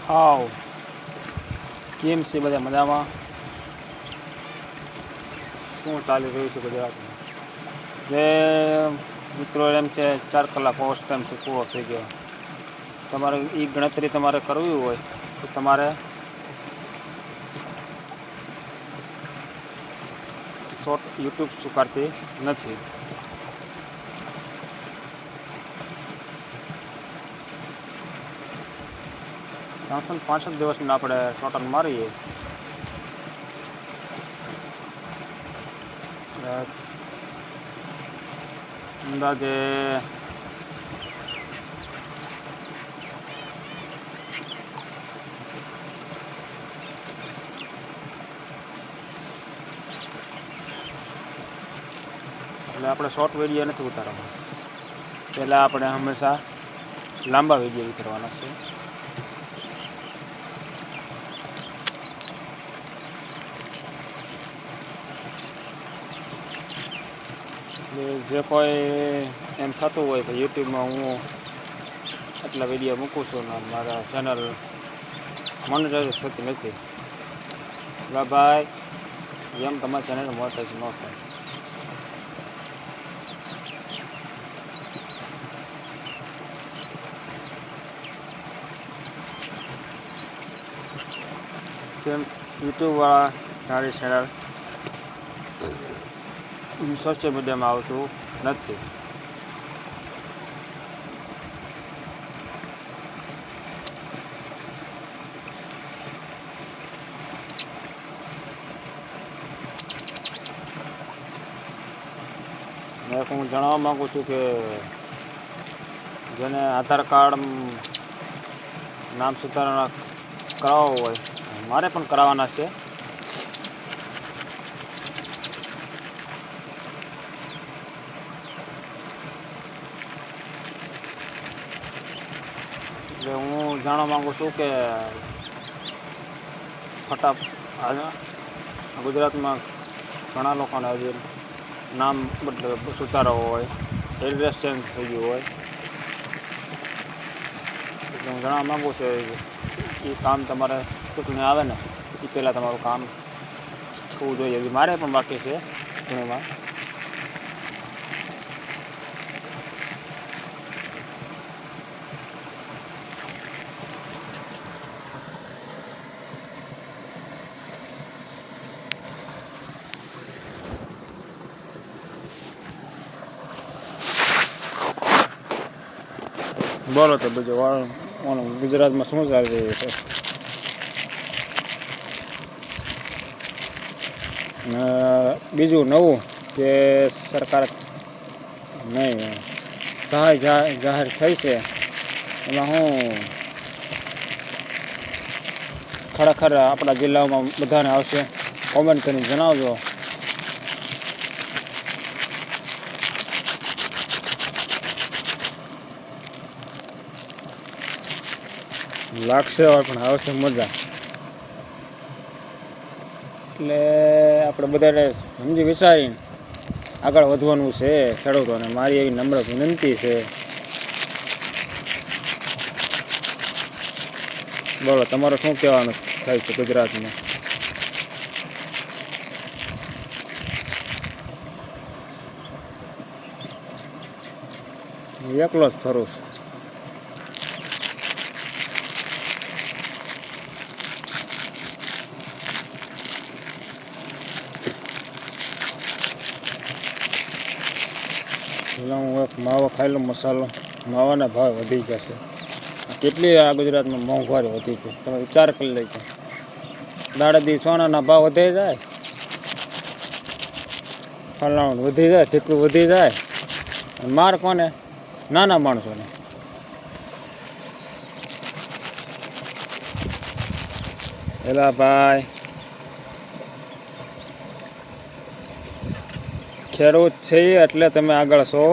હાવ કેમ છે બધા મજામાં? શું ચાલી રહ્યું છે ગુજરાતમાં? જે મિત્રો એમ છે 4 કલાક ઓવર ટાઈમથી પૂરો થઈ ગયો. તમારે એ ગણતરી તમારે કરવી હોય તો તમારે શોર્ટ યુટ્યુબ સ્વીકારતી નથી. 365 દિવસને આપણે ટોટલ મારીએ અંદાજે એટલે આપણે શોર્ટ વિડીયો નથી ઉતારવાના. પહેલાં આપણે હંમેશા લાંબા વિડીયો ઉતારવાના છે. જે કોઈ એમ થતું હોય કે યુટ્યુબમાં હું આટલા વિડીયો મૂકું છું ને મારા ચેનલ મોનેટાઈઝ થતી નથી, ભાઈ એમ તમારા ચેનલ મોનેટાઈઝ ન થાય. જેમ યુટ્યુબવાળા તારી ચેનલ સોશિયલ મીડિયામાં આવતું નથી. હું જણાવવા માગું છું કે જેને આધાર કાર્ડ નામ સુધારણા કરાવવું હોય, મારે પણ કરાવવાના છે. એટલે હું જાણવા માગું છું કે ગુજરાતમાં ઘણા લોકોને હજી નામ મતલબ સુધારવો હોય, એડ્રેસ ચેન્જ થઈ ગયું હોય, એટલે હું જાણવા માગું છું એ કામ તમારે ચૂંટણી આવે ને એ પહેલાં તમારું કામ થવું જોઈએ. હજી મારે પણ બાકી છે ચૂંટણીમાં. બોલો તો બીજું ગુજરાતમાં શું ચાલી રહ્યું છે? બીજું નવું કે સરકાર નહીં સહાય જાહેર થઈ છે, એમાં હું ખરેખર આપણા જિલ્લામાં બધાને આવશે? કોમેન્ટ કરીને જણાવજો. લાગશે પણ આવશે મજા. એટલે આપણે બધાને સમજી વિચારીને આગળ વધવાનું છે ખેડૂતોને. મારી એવી નમ્ર વિનંતી છે. બોલો તમારું શું કહેવાનું થાય છે ગુજરાતમાં? એકલો જ ફરું છું. પેલા હું એક માવો ખાઈ લઉં મસાલો. માવાના ભાવ વધી ગયા છે. કેટલી આ ગુજરાતમાં મોંઘવારી વધી ગઈ તમે વિચાર કરી લેજો. દાડાદી સોનાના ભાવ વધી જાય, ફલાણું વધી જાય, કેટલું વધી જાય. માર કોને? નાના માણસોને. એલા ભાઈ ખેડૂત છે એટલે તમે આગળ છો.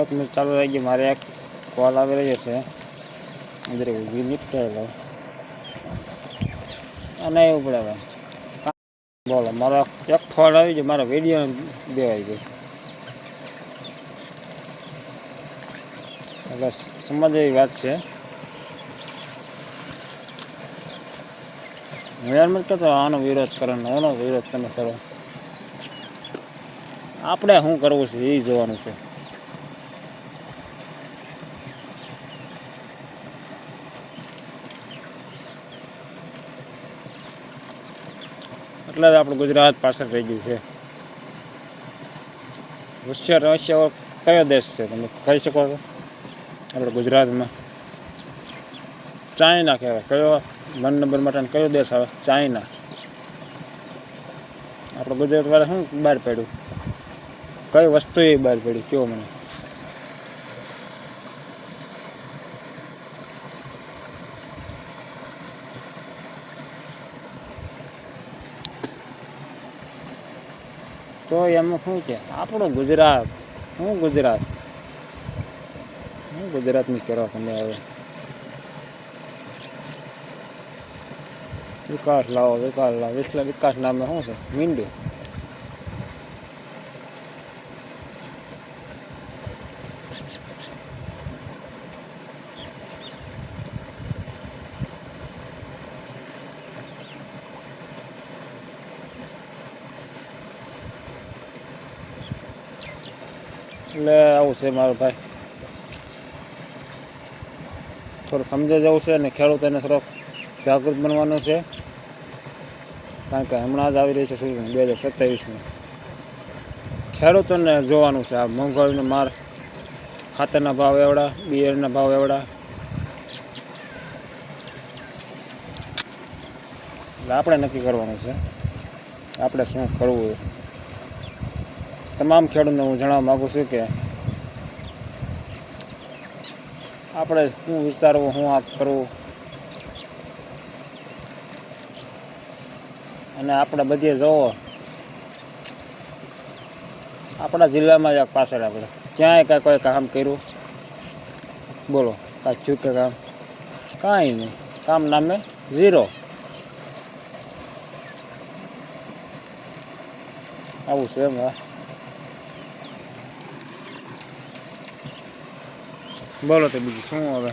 1 મિનિટ ચાલુ રહી ગઈ, મારે એક કોલ આવી રહ્યો છે, અંદર નિપટાયેલો અને એવું પડે હવે. બોલો, મારો એક ફોન આવી ગયો, મારો વિડીયો દેવાઈ ગયો. એટલે સમજ એવી વાત છે. હું યાર મત કહેતો આનો વિરોધ કરો ને આનો વિરોધ તમે કરો. આપણે શું કરવું છે એ જોવાનું છે. એટલે જ આપણું ગુજરાત પાછળ રહી ગયું છે. રશિયા કયો દેશ છે તમે કહી શકો છો? આપણે ગુજરાતમાં ચાઇના કહેવાય. કયો 1 નંબર માટે કયો દેશ આવે? ચાઇના. આપણે ગુજરાત વાળા શું બહાર પડ્યું? કઈ વસ્તુ એ બહાર પડી કયો મને? તો એમાં શું છે આપણું ગુજરાત? હું ગુજરાતની કરો તમે હવે? વિકાસ લાવો. વિકાસ નામે શું છે? મીંડું. એટલે આવું છે મારો ભાઈ. થોડું સમજાઈ જવું છે અને ખેડૂતોને થોડોક જાગૃત બનવાનું છે. કારણ કે હમણાં જ આવી રહી છે 2027માં. ખેડૂતોને જોવાનું છે. આ મોંઘવારીનો માર, ખાતરના ભાવ એવડા, બિયારણના ભાવ એવડા. એટલે આપણે નક્કી કરવાનું છે આપણે શું કરવું. તમામ ખેડૂતોને હું જણાવવા માગું છું કે આપણે શું વિચારવું, શું આ કરવું. અને આપણે બધે જોવો, આપણા જિલ્લામાં જ પાછળ આપણે ક્યાંય કાંઈ કોઈ કામ કર્યું? બોલો, કાંઈ થયું કે કામ? કાંઈ નહીં. કામ નામે 0. આવું છે એમ. બોલો તો બીજું શું હવે?